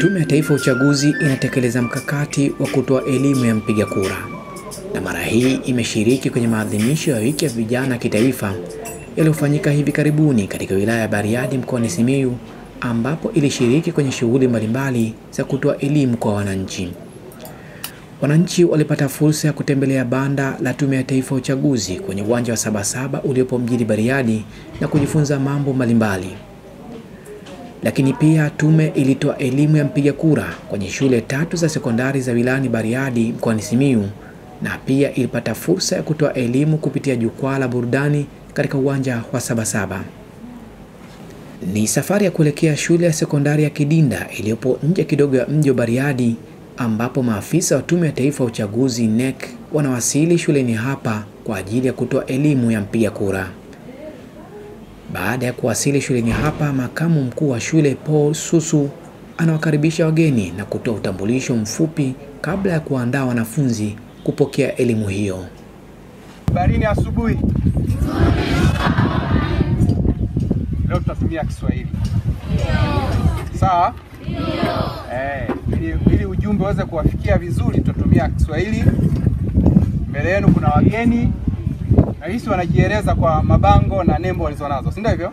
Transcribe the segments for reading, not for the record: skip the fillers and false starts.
Tume ya Taifa ya Uchaguzi inatekeleza mkakati wa kutoa elimu ya mpiga kura, na mara hii imeshiriki kwenye maadhimisho ya wiki ya vijana kitaifa yaliyofanyika hivi karibuni katika wilaya ya Bariadi mkoani Simiyu, ambapo ilishiriki kwenye shughuli mbalimbali za kutoa elimu kwa wananchi. Wananchi walipata fursa ya kutembelea banda la Tume ya Taifa ya Uchaguzi kwenye uwanja wa Sabasaba uliopo mjini Bariadi na kujifunza mambo mbalimbali. Lakini pia tume ilitoa elimu ya mpiga kura kwenye shule 3 za sekondari za wilayani Bariadi mkoani Simiyu, na pia ilipata fursa ya kutoa elimu kupitia jukwaa la burudani katika uwanja wa Sabasaba. Ni safari ya kuelekea shule ya sekondari ya Kidinda iliyopo nje kidogo ya mji wa Bariadi, ambapo maafisa wa Tume ya Taifa ya Uchaguzi NEC wanawasili shuleni hapa kwa ajili ya kutoa elimu ya mpiga kura. Baada ya kuwasili shuleni hapa, makamu mkuu wa shule Paul Susu anawakaribisha wageni na kutoa utambulisho mfupi kabla ya kuandaa wanafunzi kupokea elimu hiyo. Barini asubuhi. Leo tutatumia Kiswahili. Sawa? Ili ujumbe uweze kuwafikia vizuri tutatumia Kiswahili. Mbele yenu kuna wageni na hisi wanajieleza kwa mabango na nembo walizonazo, si ndio hivyo?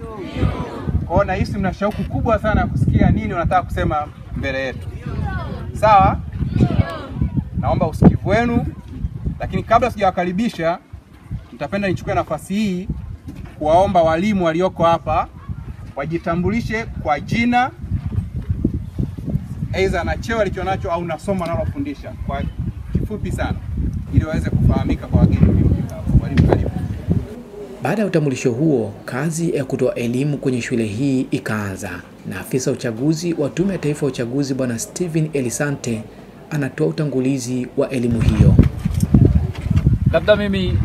Kwa hiyo na hisi mna shauku kubwa sana ya kusikia nini wanataka kusema mbele yetu. Sawa? Naomba usikivu wenu, lakini kabla sijawakaribisha nitapenda nichukue nafasi hii kuwaomba walimu walioko hapa wajitambulishe kwa jina, aidha na cheo alichonacho au na somo analofundisha kwa kifupi sana ili waweze kufahamika kwa wageni waliofika. Walimu karibu. Baada ya utambulisho huo, kazi ya kutoa elimu kwenye shule hii ikaanza, na afisa uchaguzi wa Tume ya Taifa ya Uchaguzi Bwana Steven Elisante anatoa utangulizi wa elimu hiyo. Labda mimi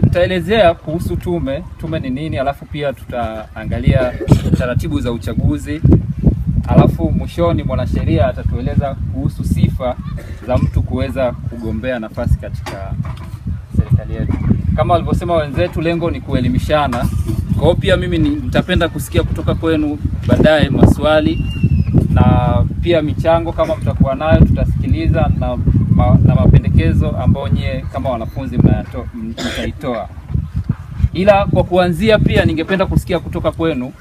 nitaelezea kuhusu tume ni nini, alafu pia tutaangalia taratibu za uchaguzi, alafu mwishoni mwanasheria atatueleza kuhusu sifa za mtu kuweza kugombea nafasi katika serikali yetu. Kama walivyosema wenzetu, lengo ni kuelimishana. Kwa hiyo pia mimi nitapenda kusikia kutoka kwenu baadaye maswali na pia michango kama mtakuwa nayo tutasikiliza, na mapendekezo ambayo nyie kama wanafunzi mtaitoa. Ila kwa kuanzia pia ningependa kusikia kutoka kwenu,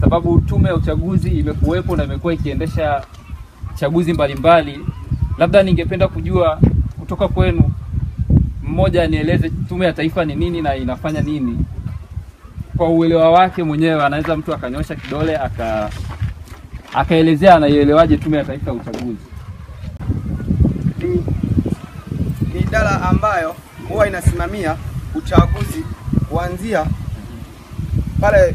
sababu Tume ya Uchaguzi imekuwepo na imekuwa ikiendesha chaguzi mbalimbali. Labda ningependa kujua kutoka kwenu, mmoja nieleze Tume ya Taifa ni nini na inafanya nini kwa uelewa wake mwenyewe. Anaweza mtu akanyosha kidole akaelezea anaielewaje Tume ya Taifa ya Uchaguzi. Ni idara ambayo huwa inasimamia uchaguzi kuanzia pale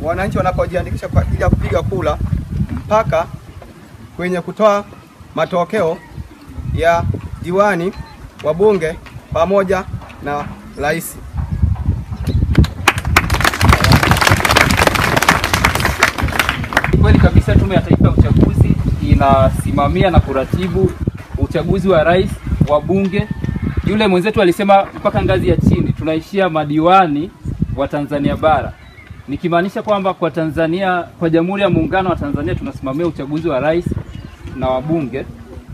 wananchi wanapojiandikisha kwa ajili ya kupiga kura mpaka kwenye kutoa matokeo ya diwani, wabunge pamoja na rais. Kweli kabisa, Tume ya Taifa ya Uchaguzi inasimamia na kuratibu uchaguzi wa rais, wabunge. Yule mwenzetu alisema mpaka ngazi ya chini, tunaishia madiwani wa Tanzania bara. Nikimaanisha kwamba kwa Tanzania, kwa Jamhuri ya Muungano wa Tanzania tunasimamia uchaguzi wa rais na wabunge,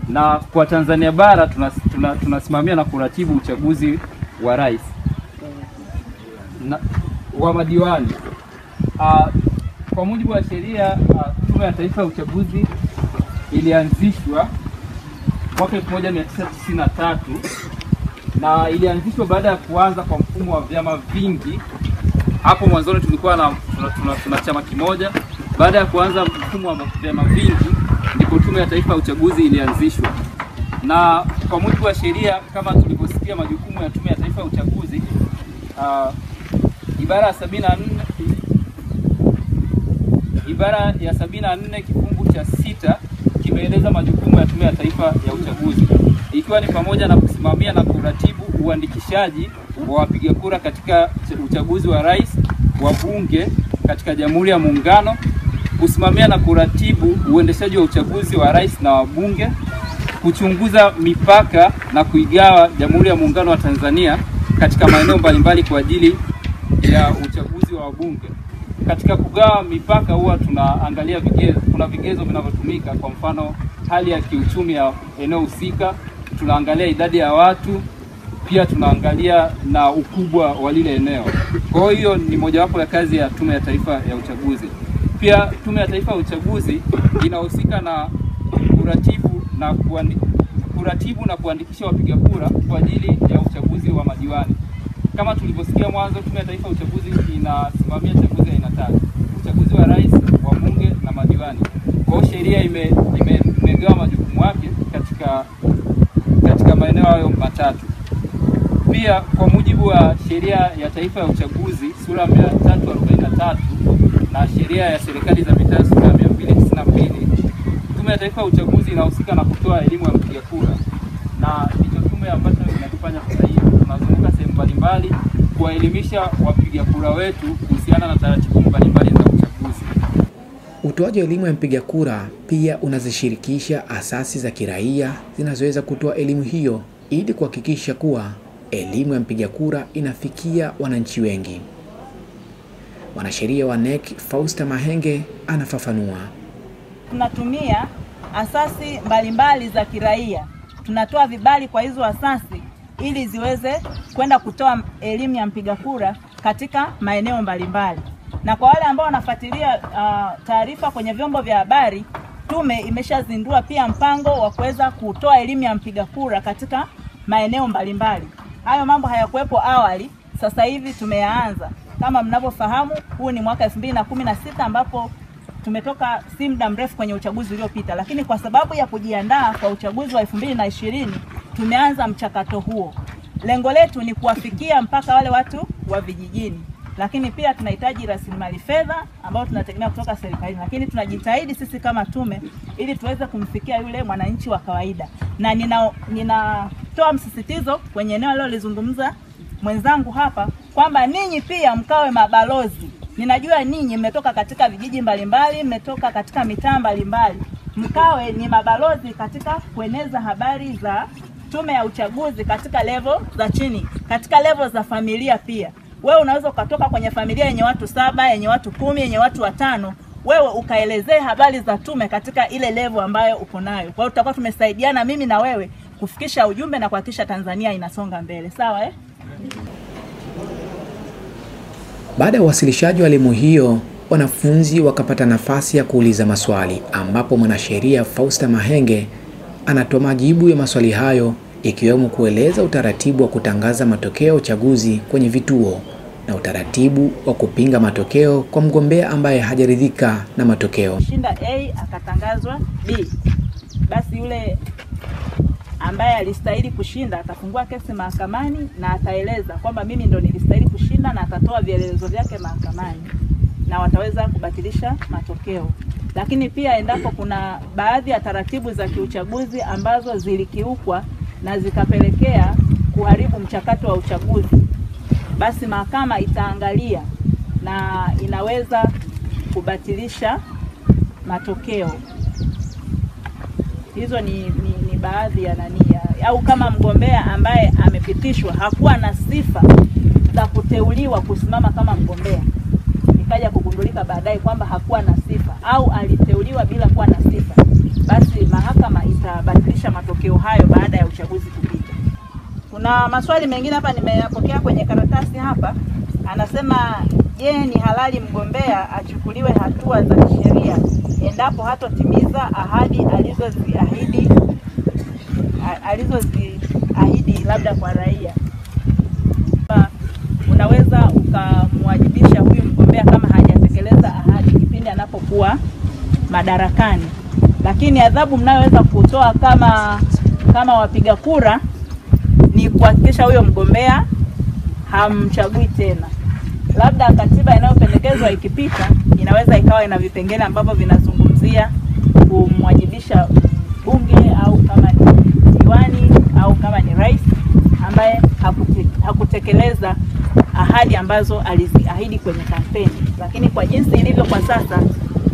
na kwa Tanzania bara tunasimamia na kuratibu uchaguzi wa rais na wa madiwani. Kwa mujibu wa sheria, Tume ya Taifa ya Uchaguzi ilianzishwa mwaka 1993 na ilianzishwa baada ya kuanza kwa mfumo wa vyama vingi. Hapo mwanzoni tulikuwa tuna chama kimoja. Baada ya kuanza mfumo wa vyama vingi ndipo Tume ya Taifa ya Uchaguzi ilianzishwa. Na kwa mujibu wa sheria, kama tulivyosikia majukumu ya Tume ya Taifa ya Uchaguzi, ibara ya 74 kifungu cha 6 kimeeleza majukumu ya Tume ya Taifa ya Uchaguzi, ikiwa ni pamoja na kusimamia na kuratibu uandikishaji wa wapiga kura katika uchaguzi wa rais, wa bunge katika Jamhuri ya Muungano, kusimamia na kuratibu uendeshaji wa uchaguzi wa rais na wabunge, kuchunguza mipaka na kuigawa Jamhuri ya Muungano wa Tanzania katika maeneo mbalimbali kwa ajili ya uchaguzi wa wabunge, katika kugawa mipaka huwa tunaangalia vigezo. Kuna vigezo vinavyotumika, kwa mfano hali ya kiuchumi ya eneo husika, tunaangalia idadi ya watu, pia tunaangalia na ukubwa wa lile eneo. Kwa hiyo ni mojawapo ya kazi ya Tume ya Taifa ya Uchaguzi. Pia Tume ya Taifa ya Uchaguzi inahusika na kuratibu na kuandikisha wapiga kura kwa ajili ya uchaguzi wa madiwani. Kama tulivyosikia mwanzo, Tume ya Taifa ya Uchaguzi inasimamia chaguzi aina 3: uchaguzi wa rais, wa bunge na madiwani. Kwa hiyo sheria imegawa majukumu yake katika maeneo hayo matatu. Pia kwa mujibu wa Sheria ya Taifa ya Uchaguzi sura 343 na Sheria ya Serikali za Mitaa sura 292, Tume ya Taifa ya Uchaguzi inahusika na kutoa elimu ya mpiga kura, na ndicho tume ambacho inatufanya sasa hivi. Tunazunguka sehemu mbalimbali kuwaelimisha wapiga kura wetu kuhusiana na taratibu mbalimbali za uchaguzi. Utoaji wa elimu ya mpiga kura pia unazishirikisha asasi za kiraia zinazoweza kutoa elimu hiyo ili kuhakikisha kuwa elimu ya mpiga kura inafikia wananchi wengi. Mwanasheria wa NEC Fausta Mahenge anafafanua. Tunatumia asasi mbalimbali za kiraia. Tunatoa vibali kwa hizo asasi ili ziweze kwenda kutoa elimu ya mpiga kura katika maeneo mbalimbali. Na kwa wale ambao wanafuatilia taarifa kwenye vyombo vya habari, tume imeshazindua pia mpango wa kuweza kutoa elimu ya mpiga kura katika maeneo mbalimbali. Hayo mambo hayakuwepo awali, sasa hivi tumeyaanza. Kama mnavyofahamu, huu ni mwaka 2016 ambapo tumetoka si muda mrefu kwenye uchaguzi uliopita, lakini kwa sababu ya kujiandaa kwa uchaguzi wa 2020 tumeanza mchakato huo. Lengo letu ni kuwafikia mpaka wale watu wa vijijini, lakini pia tunahitaji rasilimali fedha ambao tunategemea kutoka serikalini, lakini tunajitahidi sisi kama tume ili tuweze kumfikia yule mwananchi wa kawaida. Na ninatoa msisitizo kwenye eneo alilozungumza mwenzangu hapa kwamba ninyi pia mkawe mabalozi. Ninajua ninyi mmetoka katika vijiji mbalimbali, mmetoka katika mitaa mbalimbali. Mkawe ni mabalozi katika kueneza habari za Tume ya Uchaguzi katika level za chini, katika level za familia pia. Wewe unaweza ukatoka kwenye familia yenye watu 7, yenye watu 10, yenye watu 5, wewe ukaelezee habari za tume katika ile level ambayo uko nayo. Kwa hiyo tutakuwa tumesaidiana mimi na wewe kufikisha ujumbe na kuhakikisha Tanzania inasonga mbele. Sawa eh? Baada ya uwasilishaji wa elimu hiyo, wanafunzi wakapata nafasi ya kuuliza maswali, ambapo mwanasheria Fausta Mahenge anatoa majibu ya maswali hayo, ikiwemo kueleza utaratibu wa kutangaza matokeo ya uchaguzi kwenye vituo na utaratibu wa kupinga matokeo kwa mgombea ambaye hajaridhika na matokeo. Shinda A akatangazwa B, basi yule ambaye alistahili kushinda atafungua kesi mahakamani na ataeleza kwamba mimi ndo nilistahili kushinda, na atatoa vielelezo vyake mahakamani na wataweza kubatilisha matokeo. Lakini pia endapo kuna baadhi ya taratibu za kiuchaguzi ambazo zilikiukwa na zikapelekea kuharibu mchakato wa uchaguzi, basi mahakama itaangalia na inaweza kubatilisha matokeo. Hizo ni baadhi ya au kama mgombea ambaye amepitishwa hakuwa na sifa za kuteuliwa kusimama kama mgombea, ikaja kugundulika baadaye kwamba hakuwa na sifa au aliteuliwa bila kuwa na sifa, basi mahakama itabatilisha matokeo hayo baada ya uchaguzi kupita. Kuna maswali mengine hapa nimeyapokea kwenye karatasi hapa. Anasema, je, ni halali mgombea achukuliwe hatua za kisheria endapo hatotimiza ahadi alizoziahidi labda kwa raia? Unaweza ukamwajibisha huyu mgombea kama hajatekeleza ahadi kipindi anapokuwa madarakani, lakini adhabu mnayoweza kutoa kama wapiga kura ni kuhakikisha huyo mgombea hamchagui tena. Labda katiba inayopendekezwa ikipita inaweza ikawa ina vipengele ambavyo vinazungumzia kumwajibisha bunge au kama ni diwani au kama ni rais ambaye hakutekeleza ahadi ambazo aliziahidi kwenye kampeni. Lakini kwa jinsi ilivyo kwa sasa,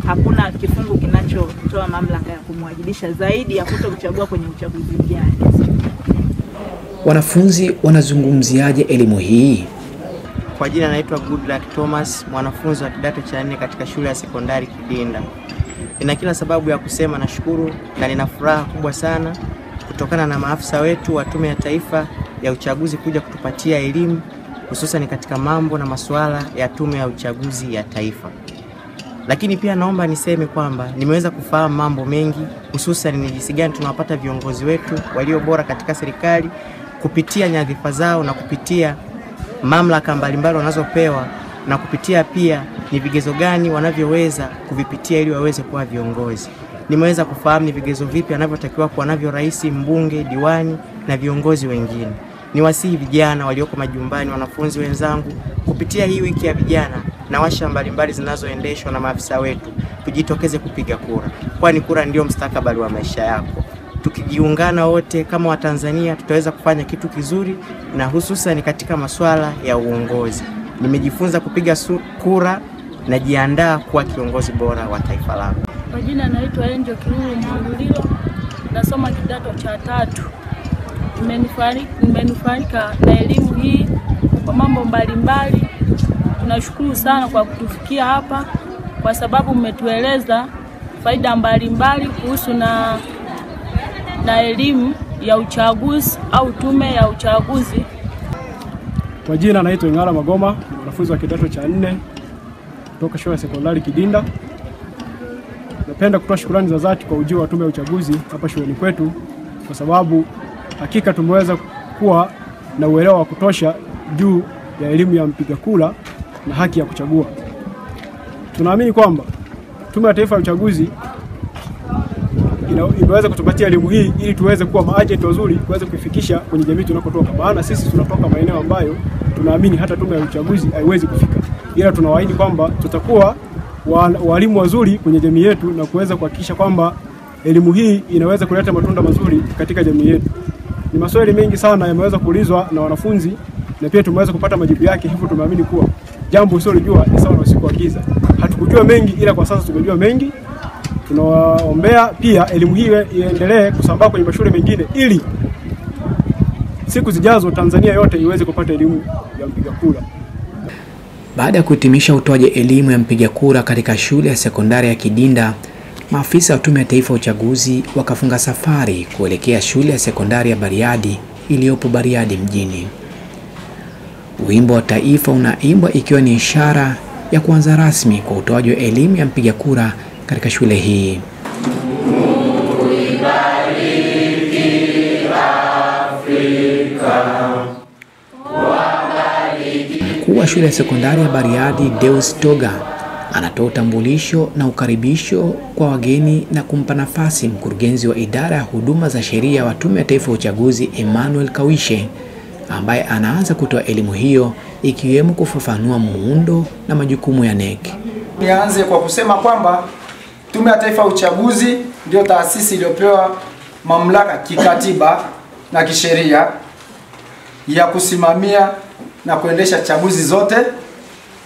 hakuna kifungu kinachotoa mamlaka ya kumwajibisha zaidi ya kutokuchagua kwenye uchaguzi ujao. Wanafunzi wanazungumziaje elimu hii? Kwa jina naitwa Goodluck Thomas, mwanafunzi wa kidato cha 4 katika shule ya sekondari Kidinda. Nina kila sababu ya kusema nashukuru na nina furaha kubwa sana kutokana na maafisa wetu wa Tume ya Taifa ya Uchaguzi kuja kutupatia elimu hususan katika mambo na masuala ya Tume ya Uchaguzi ya Taifa. Lakini pia naomba niseme kwamba nimeweza kufahamu mambo mengi hususan ni jinsi gani tunawapata viongozi wetu walio bora katika serikali kupitia nyadhifa zao na kupitia mamlaka mbalimbali wanazopewa na kupitia pia ni vigezo gani wanavyoweza kuvipitia ili waweze kuwa viongozi. Nimeweza kufahamu ni vigezo vipi wanavyotakiwa kuwa navyo rais, mbunge, diwani na viongozi wengine. Niwasihi vijana walioko majumbani, wanafunzi wenzangu, kupitia hii wiki ya vijana na washa mbalimbali zinazoendeshwa na maafisa wetu, tujitokeze kupiga kura, kwani kura ndio mustakabali wa maisha yako. Tukijiungana wote kama Watanzania tutaweza kufanya kitu kizuri na hususan katika masuala ya uongozi. Nimejifunza kupiga kura na jiandaa kuwa kiongozi bora wa taifa langu. Kwa jina naitwa Angel Kiruru Mwangulilo, nasoma kidato cha 3. Nimenufaika na elimu hii kwa mambo mbalimbali. Tunashukuru sana kwa kutufikia hapa kwa sababu mmetueleza faida mbalimbali kuhusu na elimu ya uchaguzi au tume ya uchaguzi. Kwa jina naitwa Ngara Magoma, mwanafunzi wa kidato cha 4 kutoka shule ya sekondari Kidinda. Napenda kutoa shukrani za dhati kwa ujio wa tume ya uchaguzi hapa shuleni kwetu kwa sababu hakika tumeweza kuwa na uelewa wa kutosha juu ya elimu ya mpiga kura na haki ya kuchagua. Tunaamini kwamba Tume ya Taifa ya Uchaguzi imeweza kutupatia elimu hii ili tuweze kuwa maajenti wazuri kuweza kuifikisha kwenye jamii tunakotoka. Maana sisi tunatoka maeneo ambayo tunaamini hata Tume ya Uchaguzi haiwezi kufika. Ila tunawaahidi kwamba tutakuwa walimu wazuri kwenye jamii yetu na kuweza kuhakikisha kwamba elimu hii inaweza kuleta matunda mazuri katika jamii yetu. Ni maswali mengi sana yameweza kuulizwa na wanafunzi na pia tumeweza kupata majibu yake, hivyo tumeamini kuwa jambo usilolijua ni sawa na usiku wa giza. Hatukujua mengi ila kwa sasa tumejua mengi. Tunawaombea pia elimu hii iendelee kusambaa kwenye mashule mengine ili siku zijazo Tanzania yote iweze kupata elimu ya mpiga kura. Baada ya kuhitimisha utoaji elimu ya mpiga kura katika shule ya sekondari ya Kidinda, maafisa wa Tume ya Taifa ya Uchaguzi wakafunga safari kuelekea shule ya sekondari ya Bariadi iliyopo Bariadi mjini. Wimbo wa taifa unaimbwa ikiwa ni ishara ya kuanza rasmi kwa utoaji wa elimu ya mpiga kura katika shule hii. Mkuu wa shule ya sekondari ya Bariadi Deus Toga anatoa utambulisho na ukaribisho kwa wageni na kumpa nafasi mkurugenzi wa idara ya huduma za sheria wa Tume ya Taifa ya Uchaguzi Emmanuel Kawishe, ambaye anaanza kutoa elimu hiyo ikiwemo kufafanua muundo na majukumu ya NEC. Nianze kwa kusema kwamba Tume ya Taifa ya Uchaguzi ndio taasisi iliyopewa mamlaka kikatiba na kisheria ya kusimamia na kuendesha chaguzi zote,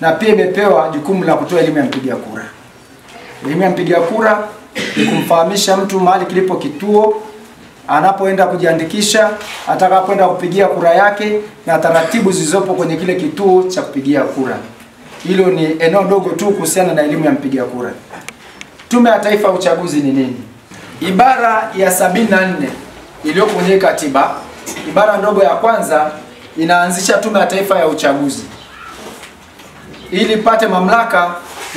na pia imepewa jukumu la kutoa elimu ya mpiga kura. Elimu ya mpiga kura ni kumfahamisha mtu mahali kilipo kituo, anapoenda kujiandikisha, atakapoenda kupigia kura yake na taratibu zilizopo kwenye kile kituo cha kupigia kura. Hilo ni eneo dogo tu kuhusiana na elimu ya mpiga kura. Tume ya Taifa ya Uchaguzi ni nini? Ibara ya 74 iliyopo kwenye katiba, ibara ndogo ya kwanza inaanzisha Tume ya Taifa ya Uchaguzi. Ili pate mamlaka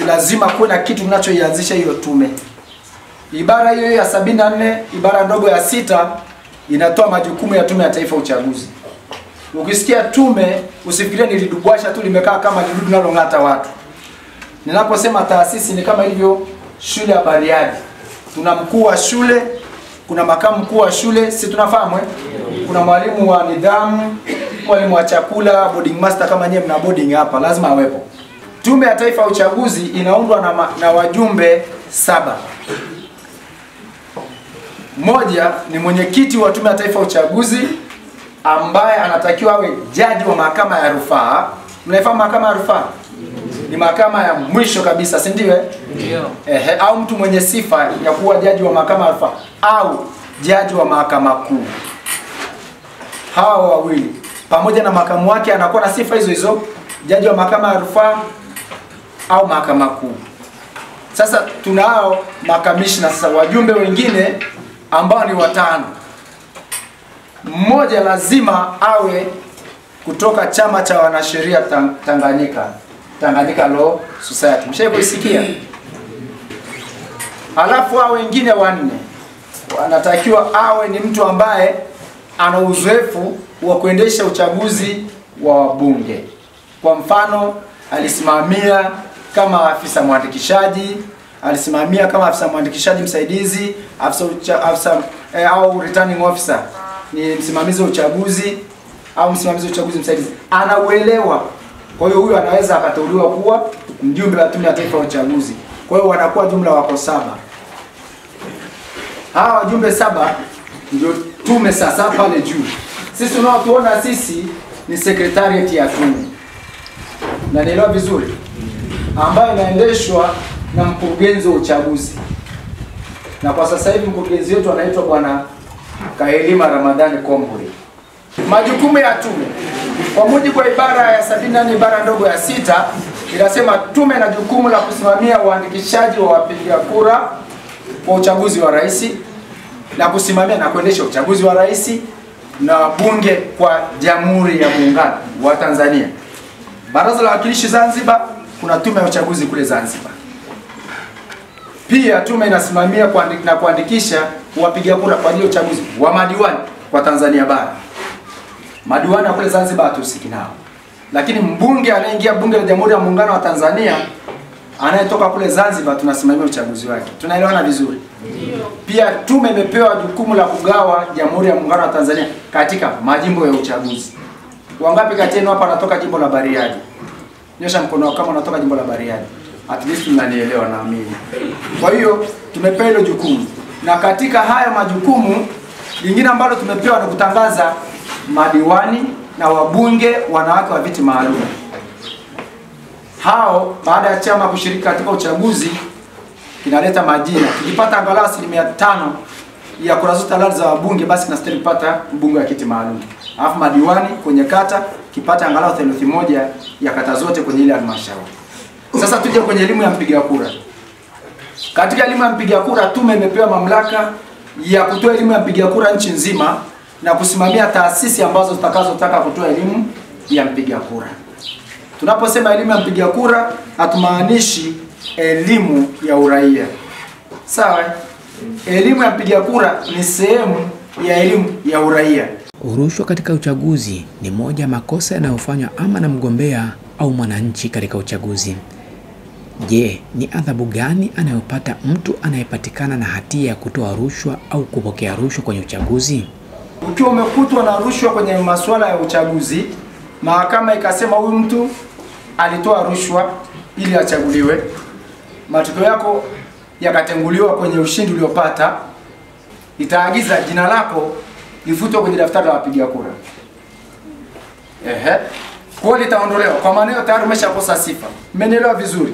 lazima kuwe na kitu kinachoianzisha hiyo tume. Ibara hiyo ya 74, ibara ndogo ya 6 inatoa majukumu ya Tume ya Taifa ya Uchaguzi. Ukisikia tume usifikirie nilidubwasha tu limekaa kama lidudu linalong'ata watu. Ninaposema taasisi ni kama hivyo shule ya Bariadi. Tuna mkuu wa shule, kuna makamu mkuu wa shule, si tunafahamu kuna mwalimu wa nidhamu, mwalimu wa chakula, boarding master kama nyewe mna boarding hapa, lazima awepo. Tume ya Taifa ya Uchaguzi inaundwa na wajumbe 7. Mmoja ni mwenyekiti wa Tume ya Taifa ya Uchaguzi ambaye anatakiwa awe jaji wa mahakama ya rufaa. Mnaifahamu mahakama ya rufaa? Ni mahakama ya mwisho kabisa, si ndio? Ndio. Au mtu mwenye sifa ya kuwa jaji wa mahakama ya rufaa au jaji wa mahakama kuu. Hawa wawili pamoja na makamu wake anakuwa na sifa hizo hizo, jaji wa mahakama ya rufaa au mahakama kuu. Sasa tunao makamishna sasa, wajumbe wengine ambao ni 5. Mmoja lazima awe kutoka chama cha wanasheria Tanganyika Law Society. Mshawahi kusikia? Alafu hao wengine 4 wanatakiwa awe ni mtu ambaye ana uzoefu wa kuendesha uchaguzi wa wabunge. Kwa mfano, alisimamia kama afisa mwandikishaji, alisimamia kama afisa mwandikishaji msaidizi, au returning officer, ni msimamizi wa uchaguzi au msimamizi wa uchaguzi msaidizi. Anauelewa. Kwa hiyo huyu anaweza akateuliwa kuwa mjumbe wa Tume ya Taifa ya Uchaguzi. Kwa hiyo wanakuwa jumla wako 7. Hawa wajumbe 7 ndio tume sasa pale juu. Sisi tunaotuona sisi ni secretariat ya tume. Na nielewa vizuri, ambayo inaendeshwa na mkurugenzi wa uchaguzi. Na kwa sasa hivi mkurugenzi wetu anaitwa Bwana Kaelima Ramadhani Komburi. Majukumu ya tume kwa mujibu wa ibara ya 74 ibara ndogo ya 6 inasema tume na jukumu la kusimamia uandikishaji wa wapiga kura kwa uchaguzi wa rais na kusimamia na kuendesha uchaguzi wa rais na bunge kwa Jamhuri ya Muungano wa Tanzania. Baraza la Wawakilishi Zanzibar, kuna tume ya uchaguzi kule Zanzibar. Pia tume inasimamia kuandikisha wapiga kura kwa ajili ya uchaguzi wa madiwani kwa Tanzania bara. Madiwani kule Zanzibar hatusiki nao. Lakini mbunge anayeingia bunge la Jamhuri ya Muungano wa Tanzania anayetoka kule Zanzibar tunasimamia uchaguzi wake. Tunaelewana vizuri? Ndio. Pia tume imepewa jukumu la kugawa Jamhuri ya Muungano wa Tanzania katika majimbo ya uchaguzi. Wangapi kati yenu hapa wanatoka jimbo la Bariadi? Nyosha mkono kama unatoka jimbo la Bariadi. At least mnanielewa naamini. Kwa hiyo tumepewa hilo jukumu. Na katika haya majukumu lingine ambalo tumepewa ni kutangaza madiwani na wabunge wanawake wa viti maalum. Hao baada ya chama kushiriki katika uchaguzi kinaleta majina. Tukipata angalau 5% ya kura zote halali za wabunge, basi tunastahili kupata mbunge wa kiti maalum. Alafu madiwani kwenye kata kipata angalau 1/3 ya kata zote kwenye ile halmashauri. Sasa tuje kwenye elimu ya mpiga kura. Katika elimu ya mpiga kura tume imepewa mamlaka ya kutoa elimu ya mpiga kura nchi nzima na kusimamia taasisi ambazo zitakazotaka kutoa elimu ya mpiga kura. Tunaposema elimu ya mpiga kura hatumaanishi elimu ya uraia. Sawa? Elimu ya mpiga kura ni sehemu ya elimu ya uraia. Rushwa katika uchaguzi ni moja makosa yanayofanywa ama na mgombea au mwananchi katika uchaguzi. Je, ni adhabu gani anayopata mtu anayepatikana na hatia ya kutoa rushwa au kupokea rushwa kwenye uchaguzi? Ukiwa umekutwa na rushwa kwenye masuala ya uchaguzi, mahakama ikasema huyu mtu alitoa rushwa ili achaguliwe, matokeo yako yakatenguliwa kwenye ushindi uliopata, itaagiza jina lako lifutwe kwenye daftari la wapiga kura. Kwa hiyo litaondolewa. Kwa maana hiyo tayari umeshakosa sifa. Mmenielewa vizuri?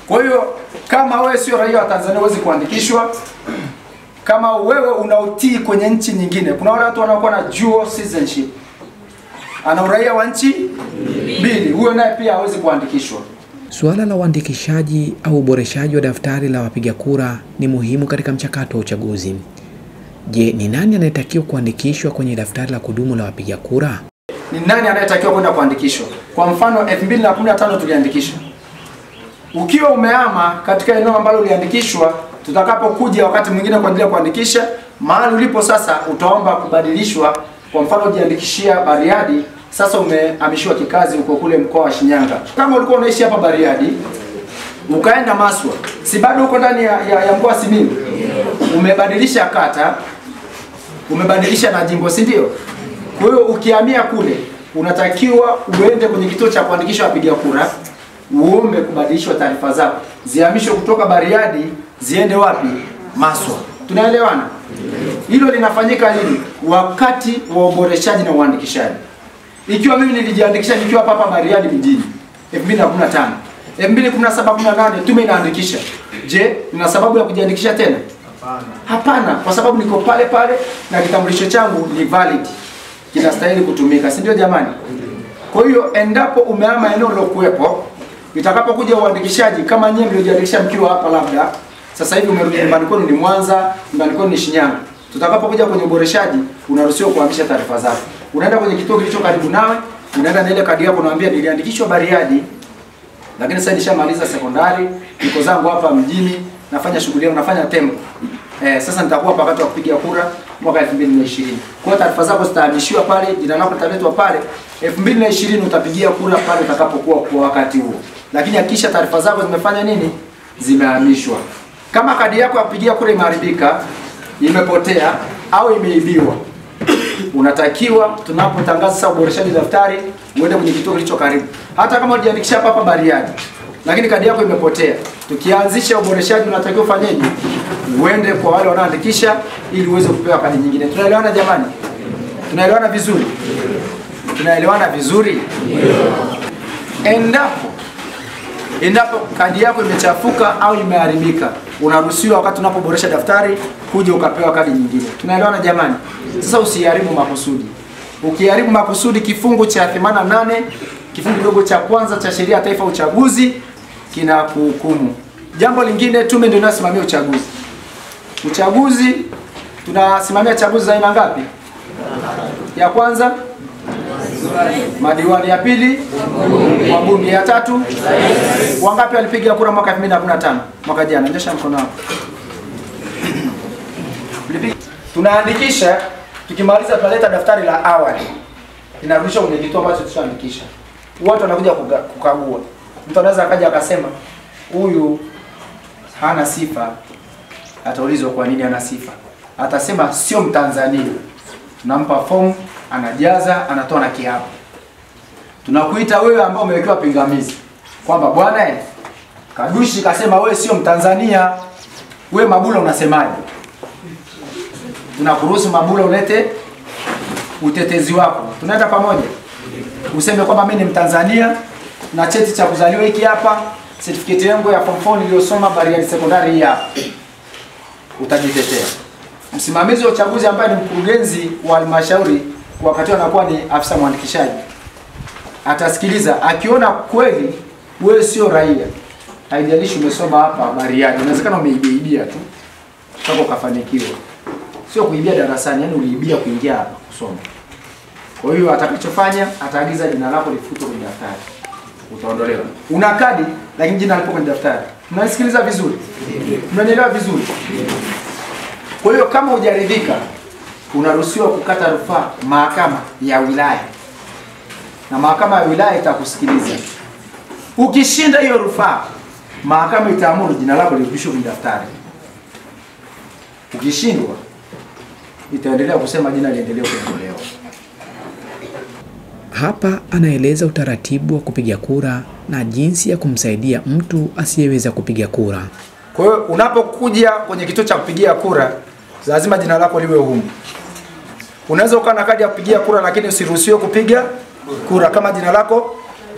Kwa hiyo kama wewe sio raia wa Tanzania huwezi kuandikishwa. Kama wewe unautii kwenye nchi nyingine, kuna wale watu wanaokuwa na dual citizenship, ana uraia wa nchi mbili, huyo naye pia hawezi kuandikishwa. Suala la uandikishaji au uboreshaji wa daftari la wapiga kura ni muhimu katika mchakato wa uchaguzi. Je, ni nani anayetakiwa kuandikishwa kwenye daftari la kudumu la wapiga kura? Ni nani anayetakiwa kwenda kuandikishwa? Kwa mfano 2015 tuliandikishwa. Ukiwa umehama katika eneo ambalo uliandikishwa, tutakapokuja wakati mwingine kwa ajili ya kuandikisha, mahali ulipo sasa utaomba kubadilishwa. Kwa mfano ujiandikishia Bariadi, sasa umehamishiwa kikazi uko kule mkoa wa Shinyanga. Kama ulikuwa unaishi hapa Bariadi, ukaenda Maswa, si bado uko ndani ya mkoa wa Simiyu? Umebadilisha kata, umebadilisha na jimbo, si ndio? Kwa hiyo ukihamia kule, unatakiwa uende kwenye kituo cha kuandikisha wapiga kura, uombe kubadilishwa taarifa zako, zihamishwe kutoka Bariadi ziende wapi? Maswa. Tunaelewana? Hilo linafanyika lini? Wakati wa uboreshaji na uandikishaji. Ikiwa mimi nilijiandikisha nikiwa hapa Bariadi mjini 2015, 2017-18 tume inaandikisha. Je, nina sababu ya kujiandikisha tena? Hapana, kwa sababu niko pale pale na kitambulisho changu ni valid. Kinastahili kutumika, si ndio jamani? Kwa hiyo endapo umehama eneo lilokuwepo, itakapokuja uandikishaji, kama nyinyi mliojiandikisha mkiwa hapa labda sasa hivi umerudi nyumbani kwenu ni Mwanza, nyumbani kwenu ni Shinyanga, tutakapokuja kwenye uboreshaji unaruhusiwa kuhamisha taarifa zako. Unaenda kwenye kituo kilicho karibu nawe, unaenda na ile kadi yako, unaambia niliandikishwa Bariadi, lakini sasa nishamaliza sekondari, niko zangu hapa mjini, nafanya shughuli yangu, nafanya tempo. Sasa nitakuwa wakati wa kupiga kura mwaka 2020. Kwa taarifa zako zitahamishiwa pale, jina lako litaletwa pale. 2020 utapigia kura pale utakapokuwa kwa wakati huo. Lakini hakikisha taarifa zako zimefanya nini? Zimehamishwa. Kama kadi yako ya kupigia kura imeharibika, imepotea au imeibiwa, unatakiwa tunapotangaza sasa uboreshaji daftari uende kwenye kituo kilicho karibu. Hata kama ulijiandikisha hapa Bariadi, lakini kadi yako imepotea, tukianzisha uboreshaji unatakiwa ufanyeje? Uende kwa wale wanaoandikisha ili uweze kupewa kadi nyingine. Tunaelewana jamani? Tunaelewana vizuri? Tunaelewana vizuri? Endapo kadi yako imechafuka au imeharibika, unaruhusiwa wakati unapoboresha daftari kuja ukapewa kadi nyingine. Tunaelewana jamani? Sasa usiharibu makusudi. Ukiharibu makusudi, kifungu cha 88 kifungu kidogo cha kwanza cha sheria ya taifa uchaguzi kinakuhukumu. Jambo lingine, tume ndio inasimamia uchaguzi. Uchaguzi tunasimamia chaguzi za aina ngapi? Ya kwanza madiwani, ya pili wabunge, ya tatu wangapi walipiga kura mwaka 2015 mwaka jana? Nyosha mkono wako. Tunaandikisha, tukimaliza tunaleta daftari la awali, inarudishwa kwenye kituo ambacho tushaandikisha. Watu wanakuja kukagua. Mtu anaweza akaja akasema huyu hana sifa, ataulizwa kwa nini hana sifa. Atasema sio Mtanzania. Tunampa fomu, anajaza, anatoa na kiapo. Tunakuita wewe ambao umewekewa pingamizi kwamba bwana Kadushi kasema wewe sio Mtanzania. Wewe Mabula unasemaje? Tunakuruhusu Mabula ulete utetezi wako. Tunaenda pamoja. Useme kwamba mimi ni Mtanzania na cheti cha kuzaliwa hiki hapa, certificate yangu ya form 4 niliyosoma Bariadi Secondary hii hapa. Utajitetea. Msimamizi wa uchaguzi ambaye ni mkurugenzi wa halmashauri wakati anakuwa ni afisa mwandikishaji, atasikiliza, akiona kweli wewe sio raia, haijalishi umesoma hapa Bariadi, inawezekana umeibiaibia tu mpaka ukafanikiwa. Sio kuibia darasani, yani uliibia kuingia hapa kusoma. Kwa hiyo atakachofanya, ataagiza jina lako lifutwe kwenye daftari. Utaondolewa. Una kadi lakini jina lipo kwenye daftari. Mnasikiliza vizuri? Mnanielewa vizuri? Kwa hiyo kama hujaridhika, unaruhusiwa kukata rufaa mahakama ya wilaya. Na mahakama ya wilaya itakusikiliza. Ukishinda hiyo rufaa, mahakama itaamuru jina lako lirudishwe kwenye daftari. Ukishindwa, itaendelea kusema jina liendelee kuondolewa. Hapa anaeleza utaratibu wa kupiga kura na jinsi ya kumsaidia mtu asiyeweza kupiga kura. Kwa hiyo unapokuja kwenye kituo cha kupigia kura, lazima jina lako liwe humu. Unaweza ukawa na kadi ya kupigia kura lakini usiruhusiwe kupiga kura kama jina lako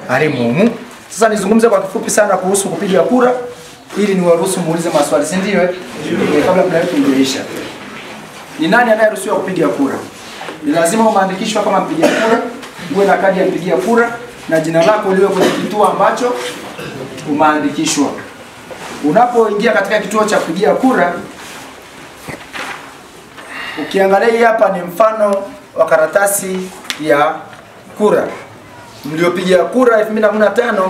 halimo humu. Sasa nizungumze kwa kifupi sana kuhusu kupiga kura ili niwaruhusu muulize maswali, si ndio? Kabla muda wetu umeisha. Ni nani anayeruhusiwa kupiga kura? Ni lazima umeandikishwa kama mpiga kura, uwe na kadi ya kupigia kura na jina lako liwe kwenye kituo ambacho umeandikishwa. Unapoingia katika kituo cha kupigia kura, ukiangalia hapa ni mfano wa karatasi ya kura. Mliopigia kura 2015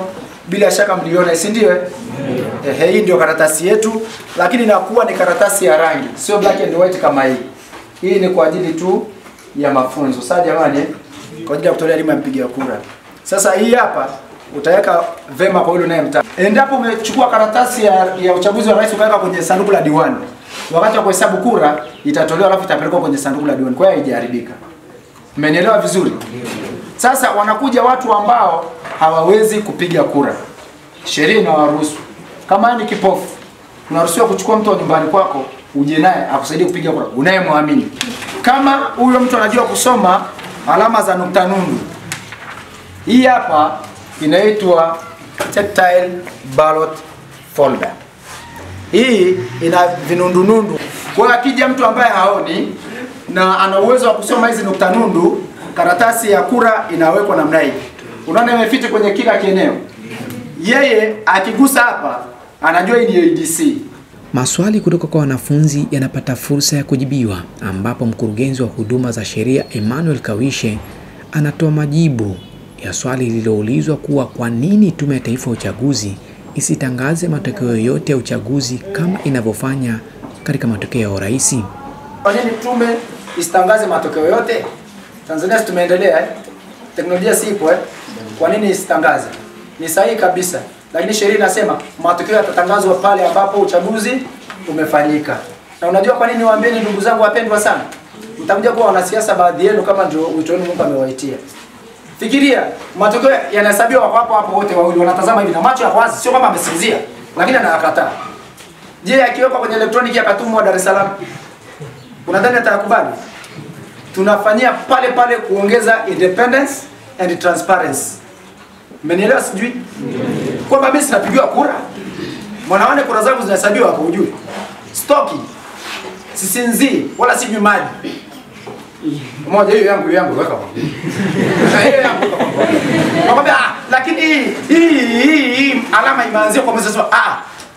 bila shaka mliona, si ndio? Hii ndio karatasi yetu, lakini inakuwa ni karatasi ya rangi, sio black and white kama hii. Hii ni kwa ajili tu ya mafunzo. Sasa jamani, kwa ajili ya kutolea elimu ya mpigia kura. Sasa hii hapa utaweka vema kwa yule unayemtaka. Endapo umechukua karatasi ya uchaguzi wa rais ukaweka kwenye sanduku la diwani, wakati wa kuhesabu kura itatolewa alafu itapelekwa kwenye sanduku la diwani. Kwa hiyo haijaharibika. Mmenielewa vizuri? Sasa wanakuja watu ambao hawawezi kupiga kura. Sheria inawaruhusu. Kama ni kipofu, unaruhusiwa kuchukua mtu wa nyumbani kwako uje naye akusaidie kupiga kura, unayemwamini. Kama huyo mtu anajua kusoma alama za nukta nundu, hii hapa inaitwa tactile ballot folder. Hii ina vinundunundu. Kwa hiyo akija mtu ambaye haoni na ana uwezo wa kusoma hizi nukta nundu, karatasi ya kura inawekwa namna hii. Unaona imefiti kwenye kila kieneo. Yeye akigusa hapa anajua hii ni ADC. Maswali kutoka kwa wanafunzi yanapata fursa ya kujibiwa, ambapo mkurugenzi wa huduma za sheria Emmanuel Kawishe anatoa majibu ya swali lililoulizwa kuwa kwa nini Tume ya Taifa ya Uchaguzi isitangaze matokeo yoyote ya uchaguzi kama inavyofanya katika matokeo ya urais. Kwa nini tume isitangaze matokeo yote? Tanzania tumeendelea teknolojia sipo Kwa nini isitangaze? Ni sahihi kabisa. Lakini sheria inasema matokeo yatatangazwa pale ambapo uchaguzi umefanyika. Na unajua kwa nini niwaambieni ndugu zangu wapendwa sana? Mtakuja kuwa wanasiasa baadhi yenu kama ndio wito wenu Mungu amewaitia. Fikiria, matokeo yanahesabiwa hapo hapo wote wawili wanatazama hivi na macho ya wazi, sio kama amesinzia, lakini anakataa. Je, akiweka kwenye elektroniki akatumwa Dar es Salaam? Unadhani atakubali? Tunafanyia pale pale kuongeza independence and transparency. Mmenielewa sijui? Kwamba mimi sinapigiwa kura. Mwanaone kura zangu zinahesabiwa hapo ujue. Stoki. Sisinzi wala sijui maji. Moja hiyo yangu weka hapo. Hiyo yangu weka hapo. Nakwambia lakini hii alama imeanzia kwa msasa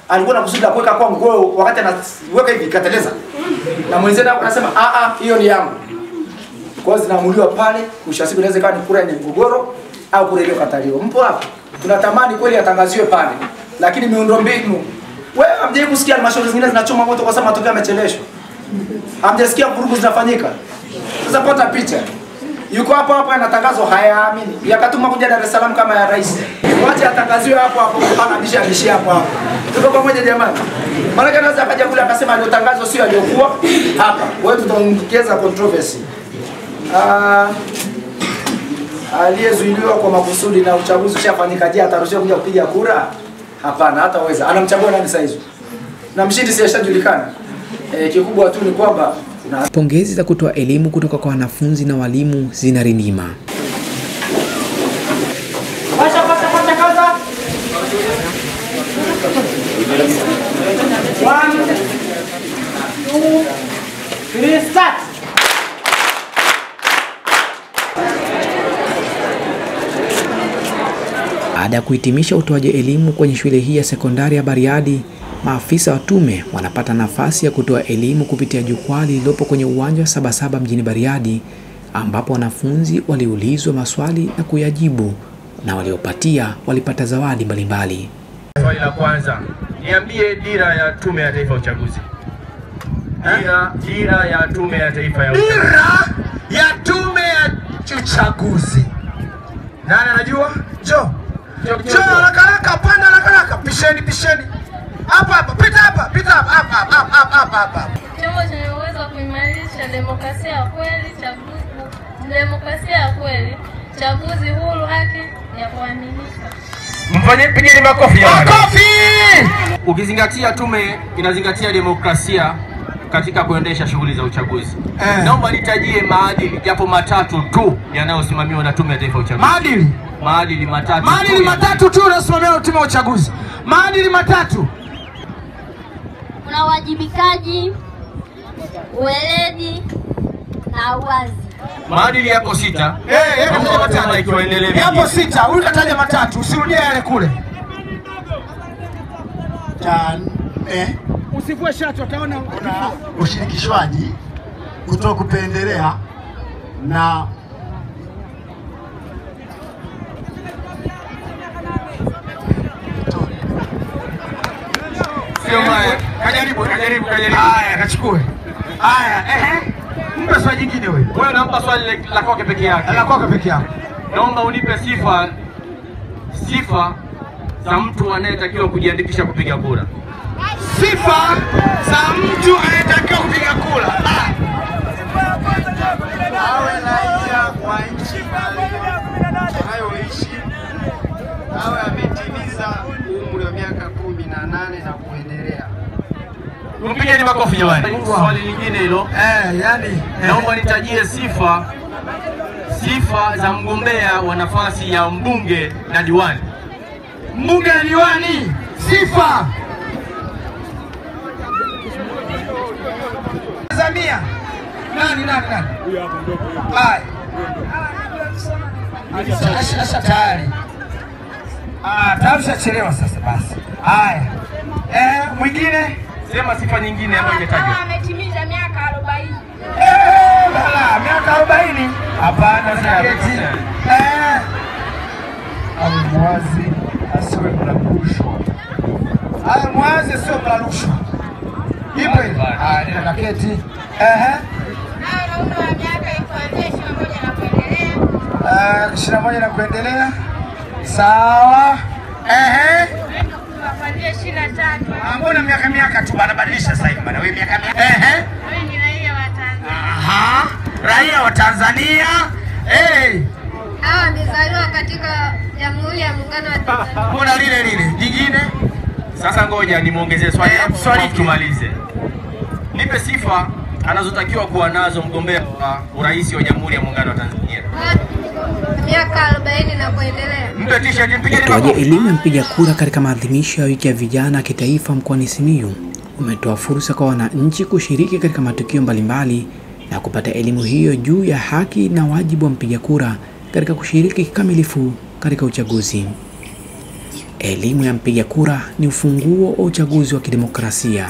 alikuwa anakusudia kuweka kwa mguu wakati anaweka hivi kateleza. Na mwenzetu anasema hiyo ni yangu. Kwa hiyo zinaamuliwa pale, ushasiku inaweza kuwa ni kura yenye mgogoro au kura ile kataliwa. Mpo hapo? Tunatamani kweli atangaziwe pale. Lakini miundombinu wewe hamjai kusikia halmashauri zingine zinachoma moto kwa sababu matokeo yamecheleshwa. Hamjasikia vurugu zinafanyika. Sasa pata picha. Yuko hapo anatangazwa hayaamini. Yakatuma kuja Dar es Salaam kama ya rais. Wacha atangaziwe hapo anabisha hapo. Tuko pamoja jamani. Maana anaweza akaja kule akasema aliyotangazwa sio aliyokuwa hapa. Wewe tutaongeza controversy. Aliyezuiliwa kwa makusudi na uchaguzi ushafanyika, je, ataruhusiwa kuja kupiga kura? Hapana, hataweza. Anamchagua nani sasa hizo? Na mshindi si ashajulikana. Kikubwa tu ni kwamba pongezi za kutoa elimu kutoka kwa wanafunzi na walimu zinarindima. Pasha kaza. 1 2 3 start. Baada ya kuhitimisha utoaji elimu kwenye shule hii ya sekondari ya Bariadi, maafisa wa tume wanapata nafasi ya kutoa elimu kupitia jukwaa lililopo kwenye uwanja wa Sabasaba mjini Bariadi, ambapo wanafunzi waliulizwa maswali na kuyajibu, na waliopatia walipata zawadi mbalimbali. Swali la kwanza, niambie dira ya Tume ya Taifa ya Uchaguzi. Dira ya Tume ya Taifa ya Uchaguzi. Dira ya Tume ya Uchaguzi. Nani anajua? Njoo haraka, panda haraka, pisheni. Hapa, pita hapa. Chombo chenye uwezo wa kuimarisha demokrasia ya kweli, chaguzi huru, haki ya kuaminika. Pigeni makofi. Ukizingatia tume inazingatia demokrasia katika kuendesha shughuli za uchaguzi. Naomba nitajie maadili japo matatu tu yanayosimamiwa na Tume ya Taifa ya Uchaguzi. Maadili matatu tu yanayosimamiwa na Tume ya Uchaguzi. Maadili matatu. Kuna uwajibikaji, uweledi na uwazi. Maadili yako 6. Matano ikiwa endelee. Yapo 6. Huyu kataja matatu, usirudie yale kule. Usivue shati utaona kuna ushirikishwaji, kutokupendelea na Kajaribu. Haya, kachukue. Haya, mpe swali jingine wewe. Wewe nampa swali la kwake peke yake. La kwake peke yake. Naomba unipe sifa za mtu anayetakiwa kujiandikisha kupiga kura. Sifa za mtu anayetakiwa kupiga kura. Awe raia wa nchi anayoishi, awe ametimiza umri wa miaka 18 na kuendelea. Mpigeni makofi jamani. Swali lingine hilo. Naomba nitajie sifa za mgombea wa nafasi ya mbunge na diwani. Mbunge na diwani, sifa. Tanzania. Nani? Hai. Asha tayari. Tayari shachelewa sasa basi. Haya. Mwingine? Sema sifa nyingine ambayo imetajwa. Ametimiza miaka 40. Bala, miaka 40? Hapana, zaketi. Mwazi asiwe mlarushwa. Mwazi sio mlarushwa. Ipo hivi. Nina kaketi. Na umri wa miaka kuanzia 21 na kuendelea. 21 na kuendelea. Sawa. Kuanzia 23. Mbona miaka tu banabadilisha sasa hivi bana. Wewe miaka. Wewe ni raia wa Tanzania. Raia wa Tanzania. Hawa wamezaliwa katika Jamhuri ya Muungano wa Tanzania. Mbona lile jingine? Sasa ngoja nimuongezee swali tumalize. Nipe sifa anazotakiwa kuwa nazo mgombea wa urais wa Jamhuri ya Muungano wa Tanzania. Miaka 40 na kuendelea. Mpe t-shirt mpige. Utoaji elimu ya mpiga kura katika maadhimisho ya wiki ya vijana kitaifa mkoani Simiyu umetoa fursa kwa wananchi kushiriki katika matukio mbalimbali na kupata elimu hiyo juu ya haki na wajibu wa mpiga kura katika kushiriki kikamilifu katika uchaguzi. Elimu ya mpiga kura ni ufunguo wa uchaguzi wa kidemokrasia.